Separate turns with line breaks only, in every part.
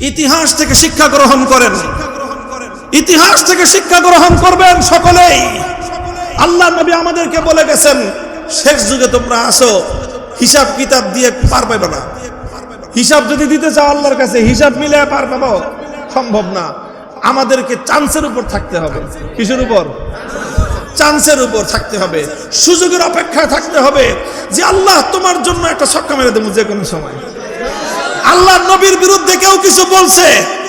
ইতিহাস থেকে শিক্ষা গ্রহণ করেন, ইতিহাস থেকে শিক্ষা গ্রহণ করবেন সকলেই। আল্লাহ নবী আমাদেরকে বলে গেছেন, শেষ যুগে তোমরা আসো, হিসাব কিতাব দিয়ে পার পাবে না। হিসাব যদি দিতে চাও আল্লাহর কাছে, হিসাব মিলে পার পাবো? সম্ভব না। আমাদেরকে চান্সের উপর থাকতে হবে। কিসের উপর? চান্সের উপর থাকতে হবে, সুযোগের অপেক্ষায় থাকতে হবে যে আল্লাহ তোমার জন্য একটা ছক্কা মেরে দেবো যে কোনো সময়। আল্লাহ নবীর বিরুদ্ধে কেউ কিছু বলছে,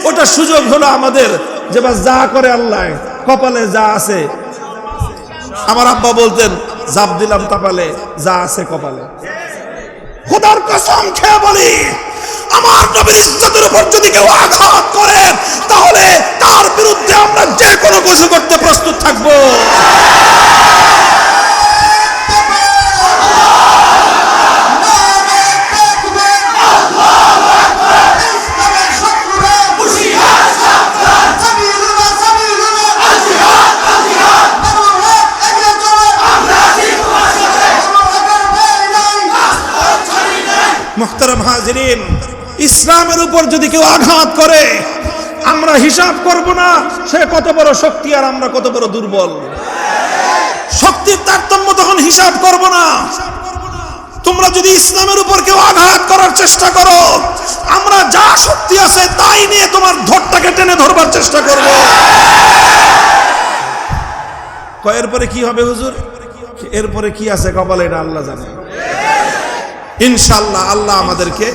ওটা সুযোগ হলো আমাদের যে বাস যা করে আল্লাহ, কপালে যা আছে। আমার আব্বা বলতেন, জাপ দিলাম কপালে, যা আছে কপালে। খোদার কসম খেয়ে বলি, আমার নবীর ইজ্জতের উপর যদি কেউ আঘাত করে, তাহলে তার বিরুদ্ধে আমরা যে কোনো কিছু করতে প্রস্তুত থাকবো। মুহতারাম হাজিরিন, ইসলামের উপর যদি কেউ আঘাত করে, আমরা হিসাব করব না সে কত বড় শক্তি আর আমরা কত বড় দুর্বল। শক্তির তারতম্য তখন হিসাব করব না। তোমরা যদি ইসলামের উপর কেউ আঘাত করার চেষ্টা করো, আমরা যা শক্তি আছে তাই নিয়ে তোমার ধরটাকে টেনে ধরবার চেষ্টা করব। এরপরে কি হবে হুজুর? এরপরে কি আছে কপালে, এটা আল্লাহ জানে। ইনশাআল্লাহ আল্লাহ আমাদেরকে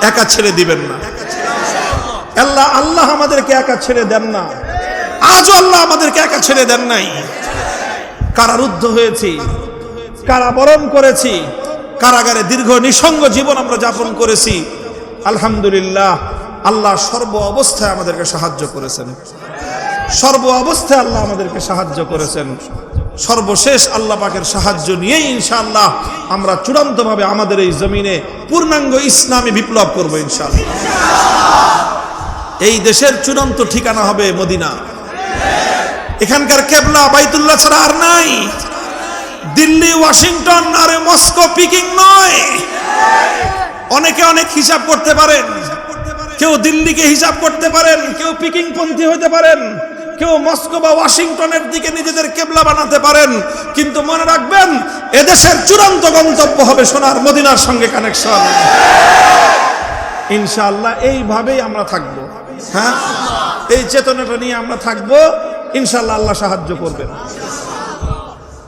একা ছেড়ে দিবেন না। আল্লাহ আমাদেরকে একা ছেড়ে দেন না। আজও আল্লাহ আমাদেরকে একা ছেড়ে দেন নাই। কারারুদ্ধ হয়েছি, কারাবরণ করেছি, কারাগারে দীর্ঘ নিঃসঙ্গ জীবন আমরা যাপন করেছি। আলহামদুলিল্লাহ, আল্লাহ সর্ব অবস্থায় আমাদেরকে সাহায্য করেছেন। সর্ব অবস্থায় আল্লাহ আমাদেরকে সাহায্য করেছেন। সর্বশেষ আল্লাহ পাকের সাহায্য নিয়েই ইনশাআল্লাহ আমরা চূড়ান্তভাবে আমাদের এই জমিনে পূর্ণাঙ্গ ইসলামী বিপ্লব করব ইনশাআল্লাহ। এই দেশের চূড়ান্ত ঠিকানা হবে মদিনা। এখানকার কেবলা বাইতুল্লাহ ছাড়া আর নাই। দিল্লি, ওয়াশিংটন আর মস্কো, পিকিং নয়। অনেকে অনেক হিসাব করতে পারেন, কেউ দিল্লিকে হিসাব করতে পারেন, কেউ পিকিং পন্থী হতে পারেন, কেউ মস্কো বা ওয়াশিংটনের দিকে নিজেদের কেবলা বানাতে পারেন, কিন্তু মনে রাখবেন এদেশের চূড়ান্ত গন্তব্য হবে সোনার মদিনার সঙ্গে কানেকশন। ইনশাআল্লাহ এইভাবেই আমরা থাকব। হ্যাঁ, এই চেতনাটা নিয়ে আমরা থাকব। ইনশাআল্লাহ আল্লাহ সাহায্য করবেন।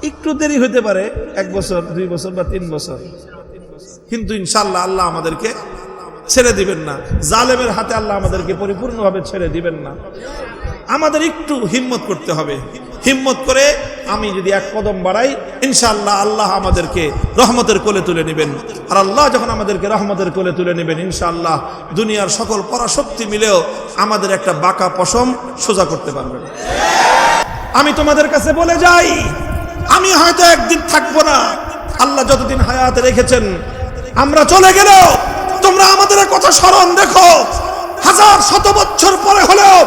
একটু দেরি হতে পারে, 1 বছর, 2 বছর বা 3 বছর, কিন্তু ইনশাআল্লাহ আল্লাহ আমাদেরকে ছেড়ে দিবেন না। জালেমের হাতে আল্লাহ আমাদেরকে পরিপূর্ণভাবে ছেড়ে দিবেন না। আমাদের একটু হিম্মত করতে হবে। হিম্মত করে আমি যদি 1 কদম বাড়াই, ইনশাআল্লাহ আল্লাহ আমাদেরকে রহমতের কোলে তুলে নেবেন। আর আল্লাহ যখন আমাদেরকে রহমতের কোলে তুলে নেবেন, ইনশাআল্লাহ দুনিয়ার সকল পরাশক্তি মিলেও আমাদের একটা বাঁকা পশম সোজা করতে পারবেন। আমি তোমাদের কাছে বলে যাই, আমি হয়তো একদিন থাকবো না। আল্লাহ যতদিন হায়াতে রেখেছেন, আমরা চলে গেলেও তোমরা আমাদের কথা স্মরণ রেখো। 1000-শত বছর পরে হলেও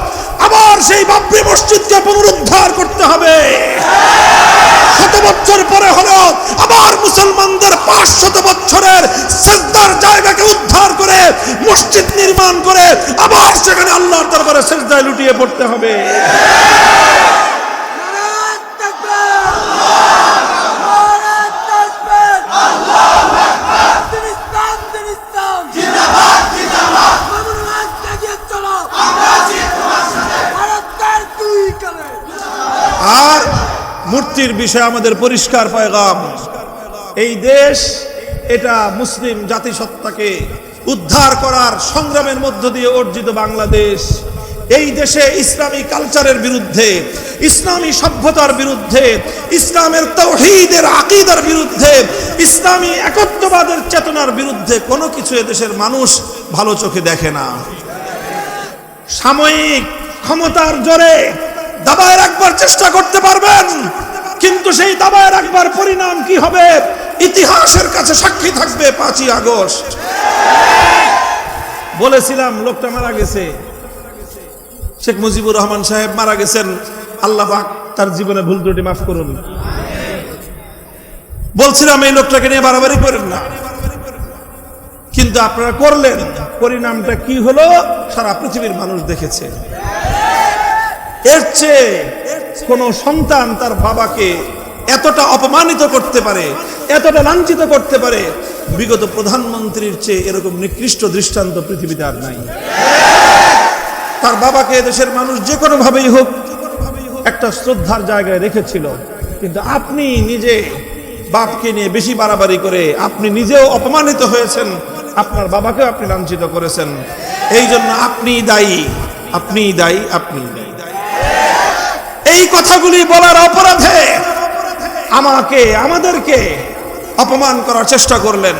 আবার সেই বাবরি মসজিদকে পুনরুদ্ধার করতে হবে। 100 বছর পরে হলেও আবার মুসলমানদের 500 বছরের সিজদার জায়গাকে উদ্ধার করে মসজিদ নির্মাণ করে আবার সেখানে আল্লাহর দরবারে সিজদায় লুটিয়ে পড়তে হবে। আর মূর্তির বিষয়ে আমাদের পরিষ্কার পয়গাম, এই দেশ এটা মুসলিম জাতিসত্তাকে উদ্ধার করার সংগ্রামের মধ্য দিয়ে অর্জিত বাংলাদেশ। এই দেশে ইসলামী কালচারের বিরুদ্ধে, ইসলামী সভ্যতার বিরুদ্ধে, ইসলামের তাওহীদের আকীদার বিরুদ্ধে, ইসলামী একত্ববাদের চেতনার বিরুদ্ধে কোনো কিছু এদেশের মানুষ ভালো চোখে দেখে না। সাময়িক ক্ষমতার জোরে দাবায় রাখবার চেষ্টা করতে পারবেন, কিন্তু সেই দাবায় রাখবার পরিণাম কি হবে ইতিহাসের কাছে সাক্ষী থাকবে। 5ই আগস্ট বলেছিলাম, লোকটা মারা গেছে, শেখ মুজিবুর রহমান সাহেব মারা গেছেন। আল্লাহ পাক তার জীবনে ভুল ত্রুটি মাফ করুন। বলছিলাম এই লোকটাকে নিয়ে বাড়াবাড়ি করেন না। কিন্তু আপনারা করলেন, পরিণামটা কি হলো সারা পৃথিবীর মানুষ দেখেছে। এর চেয়ে কোন সন্তান তার বাবাকে এতটা অপমানিত করতে পারে, এতটা লাঞ্ছিত করতে পারে, বিগত প্রধানমন্ত্রীর চেয়ে এরকম নিকৃষ্ট দৃষ্টান্ত পৃথিবীতে আর নাই। তার বাবাকে দেশের মানুষ যে কোনো ভাবেই হোক একটা শ্রদ্ধার জায়গায় রেখেছিল, কিন্তু আপনি নিজে বাপকে নিয়ে বেশি বাড়াবাড়ি করে আপনি নিজেও অপমানিত হয়েছেন, আপনার বাবাকেও আপনি লাঞ্ছিত করেছেন। এই জন্য আপনিই দায়ী, আপনিই দায়ী, আপনিই দায়ী। এই কথাগুলি বলার অপরাধে আমাদেরকে অপমান করার চেষ্টা করলেন,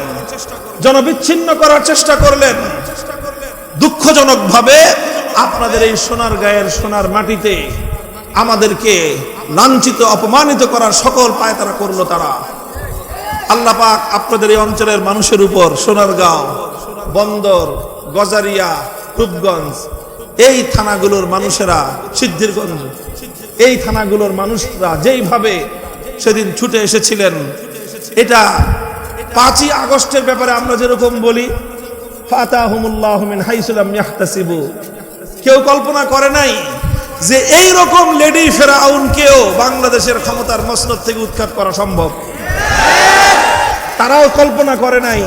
জনবিচ্ছিন্ন করার চেষ্টা করলেন। দুঃখজনক ভাবে আপনাদের এই সোনার গায়ের সোনার মাটিতে আমাদেরকে লাঞ্ছিত অপমানিত করার সকল পায়তারা করলো তারা। আল্লাহ পাক আপনাদের এই অঞ্চলের মানুষের উপর সোনারগাঁও, বন্দর, গজারিয়া, রূপগঞ্জ এই থানাগুলোর মানুষেরা, সিদ্ধিরগঞ্জ এই থানাগুলোর মানুষরা যেইভাবে সেদিন ছুটে এসেছিলেন, এটা 5ই আগস্টের ব্যাপারে আমরা যেরকম বলি ফাতাহুমুল্লাহু মিন হাইসু লাম ইয়াহতাসিবু, কেউ কল্পনা করে নাই যে এই রকম লেডি ফেরাউনকেও বাংলাদেশের ক্ষমতার মসনদ থেকে উৎখাত করা সম্ভব। তারাও কল্পনা করে নাই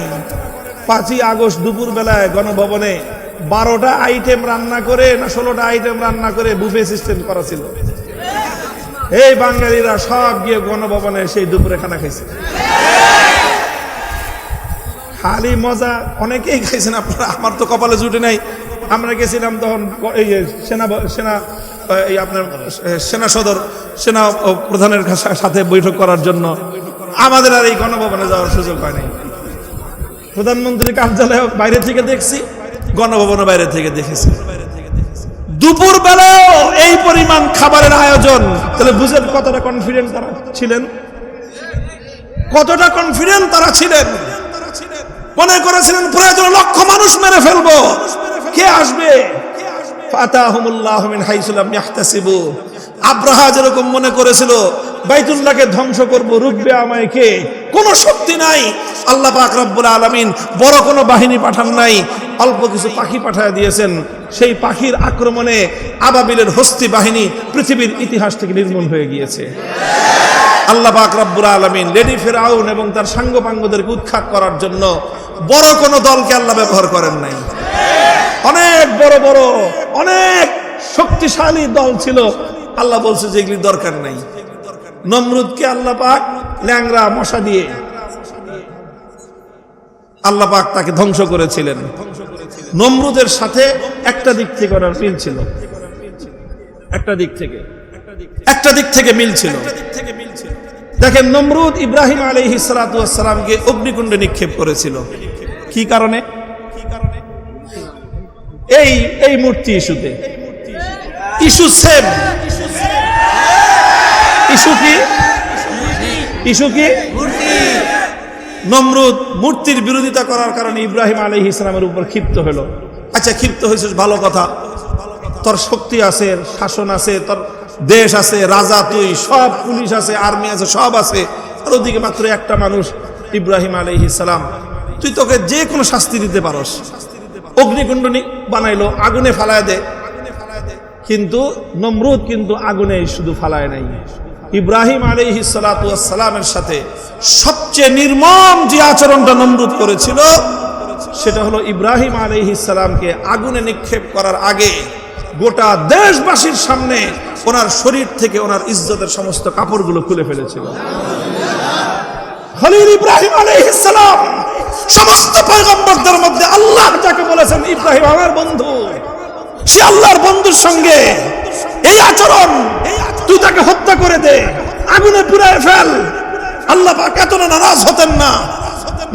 5ই আগস্ট দুপুর বেলায় গণভবনে 12টা আইটেম রান্না করে না 16টা আইটেম রান্না করে বুফে সিস্টেম করা ছিল। এই বাঙালিরা সব গিয়ে গণভবনে সেই দুপুরে খানা খাইছে। খালি মজা, অনেকেই খাইছেন আপনারা, আমার তো কপালে জুটে নাই। আমরা গেছিলাম তখন এই আপনার সেনা সদর সেনা প্রধানের সাথে বৈঠক করার জন্য, আমাদের আর এই গণভবনে যাওয়ার সুযোগ হয় নাই। প্রধানমন্ত্রীর কার্যালয় বাইরে থেকে দেখছি, গণভবনে বাইরে থেকে দেখেছি। দুপুর বেলাও এই পরিমাণ খাবারের আয়োজন, তাহলে বুঝেন কতটা কনফিডেন্ট তারা ছিলেন, কতটা কনফিডেন্ট তারা ছিলেন। মনে করেছিলেন প্রয়োজন লক্ষ মানুষ মেরে ফেলবো, কে আসবে? ফাতাহুমুল্লাহু মিন হাইসু লাম ইয়াহতাসিবু। আব্রাহা যেরকম মনে করেছিল বাইতুল্লাহকে ধ্বংস করব, রুখবে আমায় কে? কোনো শক্তি নাই। আল্লাহ পাক রব্বুল আলামিন বড় কোনো বাহিনী পাঠান নাই, অল্প কিছু পাখি পাঠিয়ে দিয়েছেন। সেই পাখির আক্রমণে আবাবিলের হস্তি বাহিনী পৃথিবীর ইতিহাস থেকে নির্মূল হয়ে গিয়েছে। আল্লাহ পাক রব্বুল আলামিন লেডি ফেরাউন এবং তার সাঙ্গপাঙ্গদেরকে উৎখাত করার জন্য বড় কোনো দলকে আল্লাহ ব্যবহার করেন নাই। অনেক বড় বড় অনেক শক্তিশালী দল ছিল, আল্লাহ বলছে যে এগুলি দরকার নাই। নমরুদকে আল্লাহ পাক ল্যাংরা মশা দিয়ে আল্লাহ পাক তাকে ধ্বংস করেছিলেন। নমরুদের সাথে একটা দিক থেকে ওনার মিল ছিল, একটা দিক থেকে মিল ছিল। দেখেন, নমরুদ ইব্রাহিম আলাইহিস সালাতু ওয়াস সালামকে অগ্নিকুণ্ডে নিক্ষেপ করেছিল। কি কারণে? এই মূর্তি ইস্যুতে। Issue same. ইস্যু কি? নমরুদ মূর্তির বিরোধিতা করার কারণে ইব্রাহিম আলাইহিস সালামের উপর ক্ষিপ্ত হলো। আচ্ছা, ক্ষিপ্ত হয়েছিস ভালো কথা, তোর শক্তি আছে, শাসন আছে, তোর দেশ আছে, রাজা তুই, সব পুলিশ আছে, আর্মি আছে, সব আছে, আর ওদিকে মাত্র একটা মানুষ ইব্রাহিম আলাইহিস সালাম। তুই তোকে যে কোনো শাস্তি দিতে পারস। অগ্নিকুণ্ড বানাইলো, আগুনে ফালায় দে। কিন্তু নমরুদ কিন্তু আগুনে শুধু ফালায় নাই, ইব্রাহিম আলাইহিস সালাতু ওয়াস সালামের সাথে সবচেয়ে নির্মম যে আচরণটা নমরুদ করেছিল সেটা হলো ইব্রাহিম আলাইহিস সালামকে আগুনে নিক্ষেপ করার আগে গোটা দেশবাসীর সামনে ওনার শরীর থেকে ওনার ইজ্জতের সমস্ত কাপড়গুলো খুলে ফেলেছিল। খলিল ইব্রাহিম আলাইহিস সালাম, সমস্ত পয়গম্বরদের মধ্যে আল্লাহ যাকে বলেছেন ইব্রাহিম আমার বন্ধু, সে আল্লাহর বন্ধুর সঙ্গে এই আচরণ, তুই তাকে হত্যা করে দে, আগুনে পুড়ায় ফেল। আল্লাহ পাক এতটা নারাজ হতেন না।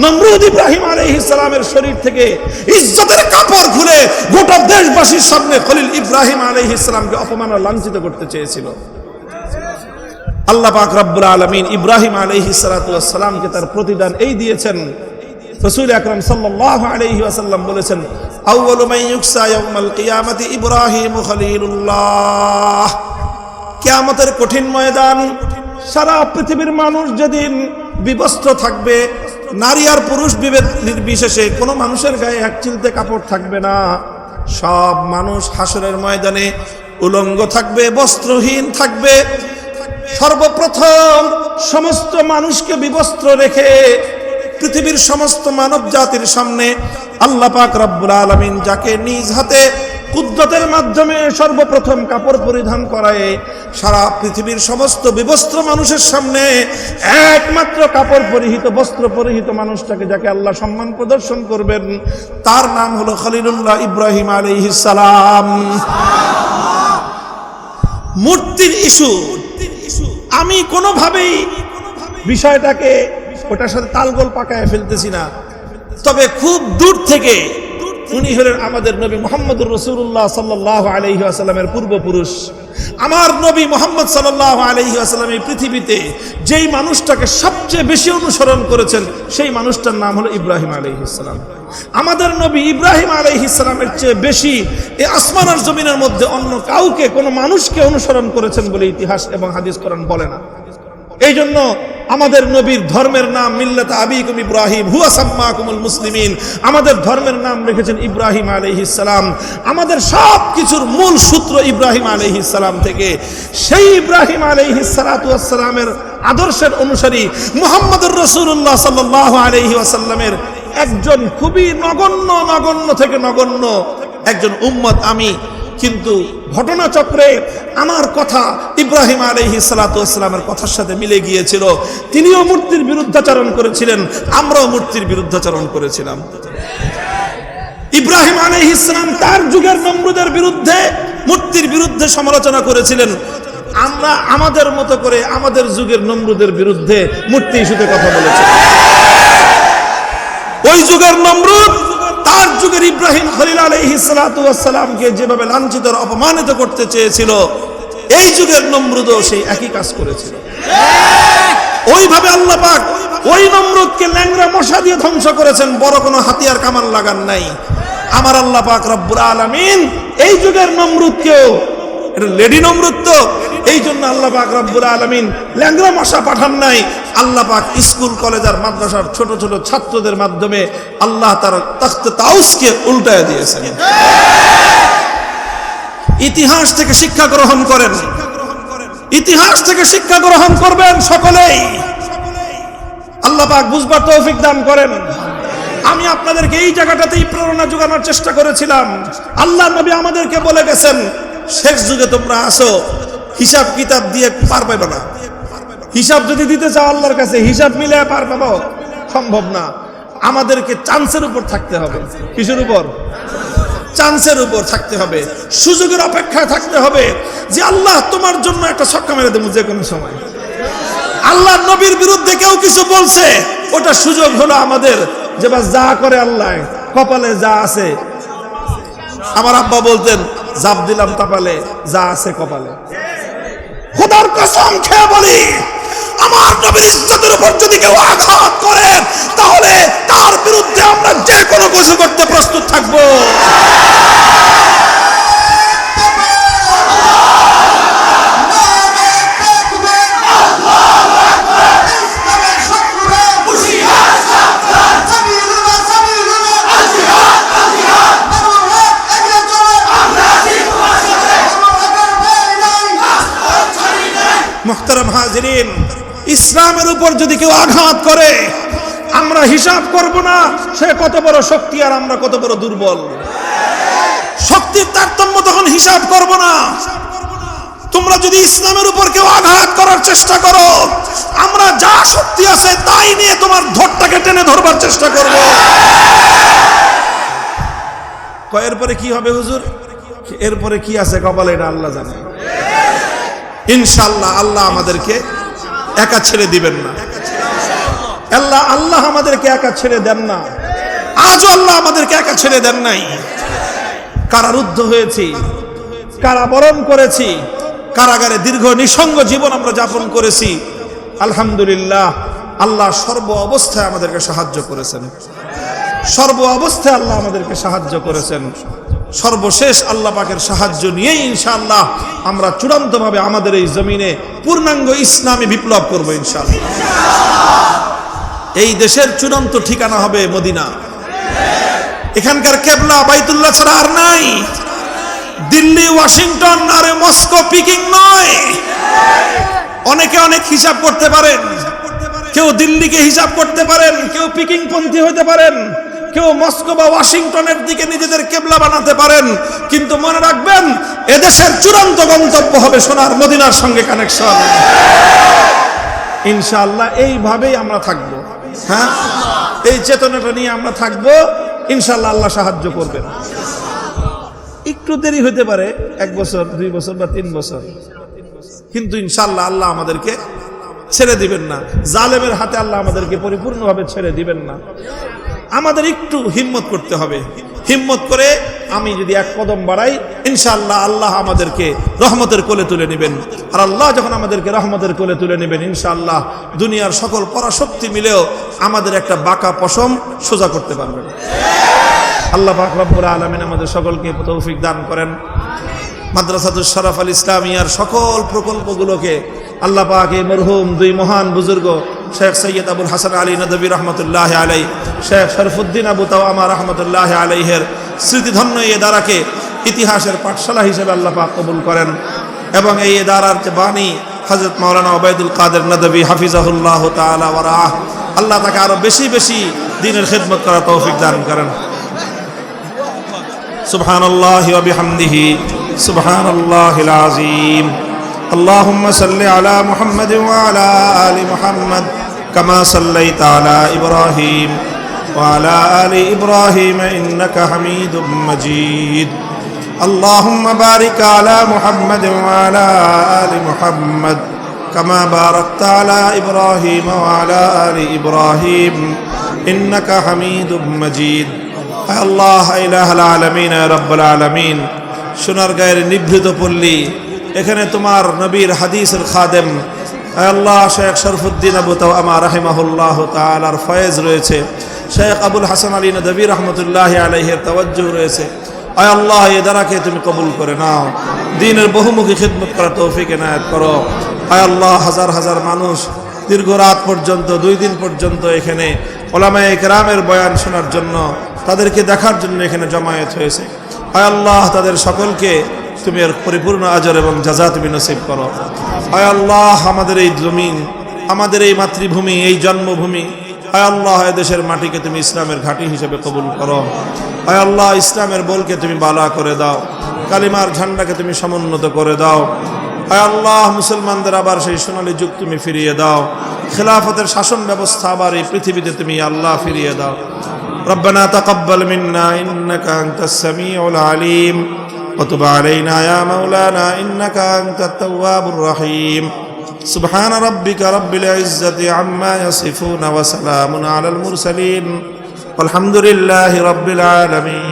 নমরুদ ইব্রাহিম আলাইহিস সালামের শরীর থেকে ইজ্জতের কাপড় খুলে গোটা দেশবাসীর সামনে খলিল ইব্রাহিম আলাইহিস সালামকে অপমান ও লাঞ্ছিত করতে চেয়েছিল। আল্লাহ পাক রব্বুল আলামিন ইব্রাহিম আলাইহিস সালাতু ওয়াস সালামকে তার প্রতিদান এই দিয়েছেন। রাসূল আকরাম সাল্লাল্লাহু আলাইহি ওয়াসাল্লাম বলেছেন, আউয়ালু মান ইউকসা ইয়াউমাল কিয়ামাতি ইব্রাহিম খলিলুল্লাহ। কিয়ামতের কঠিন ময়দান, সারা পৃথিবীর মানুষ যেদিন বিবস্ত্র থাকবে, নারী আর পুরুষ বিভেদ নির্বিশেষে কোনো মানুষের গায়ে এক চিলতে কাপড় থাকবে না। সব মানুষ হাসরের ময়দানে উলঙ্গ থাকবে, বস্ত্রহীন থাকবে। সর্বপ্রথম সমস্ত মানুষকে বিবস্ত্র রেখে পৃথিবীর সমস্ত মানব জাতির সামনে আল্লাহ পাক রব্বুল আলামিন যাকে নিজ হাতে কুদরতের মাধ্যমে সর্বপ্রথম কাপড় পরিধান করায়, সারা পৃথিবীর সমস্ত বিবস্ত্র মানুষের সামনে একমাত্র কাপড় পরিহিত, বস্ত্র পরিহিত মানুষটাকে যাকে আল্লাহ সম্মান প্রদর্শন করবেন, তার নাম হলো খলিলুল্লাহ ইব্রাহিম আলাইহিস সালাম। মূর্তির ইস্যু, আমি কোনোভাবেই বিষয়টাকে ওটার সাথে তালগোল পাকায় ফেলতেছি না, তবে খুব দূর থেকে উনি হলেন আমাদের নবী মুহাম্মদুর রাসূলুল্লাহ সাল্লাল্লাহু আলাইহি ওয়াসাল্লামের পূর্বপুরুষ। আমার নবী মুহাম্মদ সাল্লাল্লাহু আলাইহি ওয়াসাল্লাম এই পৃথিবীতে যেই মানুষটাকে সবচেয়ে বেশি অনুসরণ করেছেন, সেই মানুষটার নাম হলো ইব্রাহিম আলাইহিস সালাম। আমাদের নবী ইব্রাহিম আলাইহিস সালামের চেয়ে বেশি এই আসমান আর জমিনের মধ্যে অন্য কাউকে, কোনো মানুষকে অনুসরণ করেছেন বলে ইতিহাস এবং হাদিস কোরআন বলে না। এই জন্য আমাদের নবীর ধর্মের নাম মিল্লাত আবিকুম ইব্রাহিম হুয়া সাম্মাকুমুল মুসলিমিন। আমাদের ধর্মের নাম রেখেছেন ইব্রাহিম আলাইহিস সালাম। আমাদের সব কিছুর মূল সূত্র ইব্রাহিম আলাইহিস সালাম থেকে। সেই ইব্রাহিম আলাইহিস সালাতু ওয়াস সালামের আদর্শের অনুসারী মুহাম্মদুর রাসূলুল্লাহ সাল্লাল্লাহু আলাইহি ওয়াসাল্লামের একজন খুবই নগণ্য থেকে নগণ্য একজন উম্মত আমি। কিন্তু ঘটনাচক্রে আমার কথা ইব্রাহিম আলাইহিস সালাতু ওয়াস সালামের কথার সাথে মিলে গিয়েছিল। তিনিও মূর্তির বিরুদ্ধাচরণ করেছিলেন, আমরাও মূর্তির বিরুদ্ধাচরণ করেছিলাম। ইব্রাহিম আলাইহিস সালাম তার যুগের নমরুদের বিরুদ্ধে, মূর্তির বিরুদ্ধে সমালোচনা করেছিলেন। আমরা আমাদের মতো করে আমাদের যুগের নমরুদের বিরুদ্ধে মূর্তি ইস্যুতে কথা বলেছি। ওই যুগের নমরুদ তার যুগের ইব্রাহিম খলিল আলাইহিস সালাতু ওয়াস সালামকে যেভাবে লাঞ্ছিত আর অপমানিত করতে চেয়েছিল, এই যুগের নমরুদও সেই একই কাজ করেছিল। ওইভাবে আল্লাহ পাক ওই নমরুদকে ল্যাংড়া মশা দিয়ে ধ্বংস করেছেন, বড় কোনো হাতিয়ার কামান লাগান নাই। আমার আল্লাহ পাক রব্বুল আলামিন এই যুগের নমরুদকেও, এটা লেডি নমরুদ তো, এই জন্য আল্লাহ পাক রব্বুল আলামিন ল্যাংড়া মশা পাঠান নাই। আল্লাহ পাক স্কুল কলেজ আর মাদ্রাসার ছোট ছোট ছাত্রদের মাধ্যমে আল্লাহ তার তখতে তাউসকে উল্টায় দিয়েছেন। ইতিহাস থেকে শিক্ষা গ্রহণ করেন, ইতিহাস থেকে শিক্ষা গ্রহণ করবেন সকলেই। আল্লাহ পাক বুঝবার তৌফিক দান করেন। আমি আপনাদেরকে এই জায়গাটাতেই প্রেরণা যোগানোর চেষ্টা করেছিলাম। আল্লাহ নবী আমাদেরকে বলে গেছেন, শেষ যুগে তোমরা আসো, হিসাব কিতাব দিয়ে পার পাবে না। হিসাব যদি দিতে চাও আল্লাহর কাছে, হিসাব মিলে পার পাবো? সম্ভব না। আমাদেরকে চান্সের উপর থাকতে হবে। কিসের উপর? চান্সের উপর থাকতে হবে, সুযোগের অপেক্ষায় থাকতে হবে যে আল্লাহ তোমার জন্য একটা ছক্কা মেরে দেবো যে কোনো সময়। আল্লাহ নবীর বিরুদ্ধে কেউ কিছু বলছে, ওটা সুযোগ হলো আমাদের যে বাস যা করে আল্লাহ, কপালে যা আছে। আমার আব্বা বলতেন, জাপ দিলাম কপালে, যা আছে কপালে। খোদার কসম খেয়ে বলি, আমার নবীর ইজ্জতের উপর যদি কেউ আঘাত করে, তাহলে তার বিরুদ্ধে আমরা যে কোনো কিছু করতে প্রস্তুত থাকবো। মুহতারাম হাজিরিন, ইসলামের উপর যদি কেউ আঘাত করে, আমরা হিসাব করব না সে কত বড় শক্তি আর আমরা কত বড় দুর্বল। শক্তির তারতম্য তখন হিসাব করব না। তোমরা যদি ইসলামের উপর কেউ আঘাত করার চেষ্টা করো, আমরা যা শক্তি আছে তাই নিয়ে তোমার ধরটাকে টেনে ধরবার চেষ্টা করব। এরপরে কি হবে হুজুর? এরপরে কি আছে কপালে, এটা আল্লাহ জানে। ইনশাআল্লাহ আল্লাহ আমাদেরকে একা ছেড়ে দিবেন না। আল্লাহ আমাদেরকে একা ছেড়ে দেন না। আজও আল্লাহ আমাদেরকে একা ছেড়ে দেন নাই। কারারুদ্ধ হয়েছি, কারাবরণ করেছি, কারাগারে দীর্ঘ নিঃসঙ্গ জীবন আমরা যাপন করেছি। আলহামদুলিল্লাহ, আল্লাহ সর্ব অবস্থায় আমাদেরকে সাহায্য করেছেন। সর্ব অবস্থায় আল্লাহ আমাদেরকে সাহায্য করেছেন। সর্বশেষ আল্লাহ পাকের সাহায্য নিয়েই ইনশাআল্লাহ আমরা চূড়ান্তভাবে আমাদের এই জমিনে পূর্ণাঙ্গ ইসলামী বিপ্লব করব ইনশাআল্লাহ। এই দেশের চূড়ান্ত ঠিকানা হবে মদিনা। এখানকার কেবলা বাইতুল্লাহ ছাড়া আর নাই। দিল্লি, ওয়াশিংটন আর মস্কো, পিকিং নয়। অনেকে অনেক হিসাব করতে পারেন, কেউ দিল্লিকে হিসাব করতে পারেন, কেউ পিকিং পন্থী হতে পারেন, কেউ মস্কো বা ওয়াশিংটনের দিকে নিজেদের কেবলা বানাতে পারেন, কিন্তু মনে রাখবেন এদেশের চূড়ান্ত গন্তব্য হবে সোনার মদিনার সঙ্গে কানেকশন। ইনশাআল্লাহ এইভাবেই আমরা থাকবো। হ্যাঁ, এই চেতনাটা নিয়ে আমরা থাকবো, ইনশাআল্লাহ আল্লাহ সাহায্য করবেন। একটু দেরি হতে পারে, 1 বছর 2 বছর বা 3 বছর, কিন্তু ইনশাআল্লাহ আল্লাহ আমাদেরকে ছেড়ে দিবেন না। জালেমের হাতে আল্লাহ আমাদেরকে পরিপূর্ণভাবে ছেড়ে দিবেন না। আমাদের একটু হিম্মত করতে হবে। হিম্মত করে আমি যদি 1 কদম বাড়াই, ইনশাআল্লাহ আল্লাহ আমাদেরকে রহমতের কোলে তুলে নেবেন। আর আল্লাহ যখন আমাদেরকে রহমতের কোলে তুলে নেবেন, ইনশাআল্লাহ দুনিয়ার সকল পরাশক্তি মিলেও আমাদের একটা বাঁকা পশম সোজা করতে পারবেন। আল্লাহ পাক রব্বুল আলামিন আমাদের সকলকে তৌফিক দান করেন। মাদ্রাসাতুশ শরাফ আল ইসলামিয়ার সকল প্রকল্পগুলোকে আল্লাহ পাক এই মরহুম 2 মহান বুজুর্গ শেখ সৈয়দ আবুল হাসান আলী নদভী রহমতুল্লাহ আলাই, শেখ শরফুদ্দিন আবু তাওয়ামা রহমতুল্লাহ আলাইহের স্মৃতিধন্য এই এদারাকে ইতিহাসের পাঠশালা হিসেবে আল্লাহ পাক কবুল করেন, এবং এই এদারার যে বাণী হযরত মাওলানা ওবায়দুল কাদের নদভী হাফিজাহুল্লাহ তাআলা ওয়া রাহ, আল্লাহ তাকে আরো বেশি বেশি দ্বীনের খিদমত করার তৌফিক দান করেন। সুবহানাল্লাহি ওয়া বিহামদিহি সুবহানাল্লাহিল আযীম। اللهم صل على محمد وعلى آل محمد كما صليت على إبراهيم وعلى آل إبراهيم إنك حميد مجيد. اللهم بارك على محمد وعلى آل محمد كما باركت على إبراهيم وعلى آل إبراهيم إنك حميد مجيد. الله إله العالمين يا رب العالمين। সোনারগাঁয়ের নিভৃত পল্লী, এখানে তোমার নবীর হাদিসের খাদেম আল্লাহ শেখ শরফুদ্দিন আবু তাওয়ামা রাহিমাহুল্লাহ তাআলার ফয়েজ রয়েছে, শেখ আবুল হাসান আলী নদভী রহমতুল্লাহ আলাইহির তাওয়াজ্জুহ রয়েছে। আয় আল্লাহ এই দ্বারাকে তুমি কবুল করে নাও, দ্বীনের বহুমুখী খিদমত করার তৌফিক এনায়েত করো। আয় আল্লাহ হাজার হাজার মানুষ দীর্ঘ রাত পর্যন্ত 2 দিন পর্যন্ত এখানে উলামায়ে কেরামের বয়ান শোনার জন্য, তাদেরকে দেখার জন্য এখানে জমায়েত হয়েছে। আয় আল্লাহ তাদের সকলকে তুমি এর পরিপূর্ণ আজর এবং জাযা তুমি নসিব করো। আয় আল্লাহ আমাদের এই জমিন, আমাদের এই মাতৃভূমি, এই জন্মভূমি, আয় আল্লাহ দেশের মাটিকে তুমি ইসলামের ঘাঁটি হিসেবে কবুল করো। আয় আল্লাহ ইসলামের বলকে তুমি বালা করে দাও, কালিমার ঝান্ডাকে তুমি সমুন্নত করে দাও। আয় আল্লাহ মুসলমানদের আবার সেই সোনালী যুগ তুমি ফিরিয়ে দাও, খিলাফতের শাসন ব্যবস্থা আবার এই পৃথিবীতে তুমি আল্লাহ ফিরিয়ে দাও। রব্বানা তাকাব্বাল মিন্না ইন্নাকা আনতাস সামিউল আলিম وتب علينا يا مولانا إنك أنت التواب الرحيم. سبحان ربك رب العزة عما يصفون وسلام على المرسلين والحمد لله رب العالمين.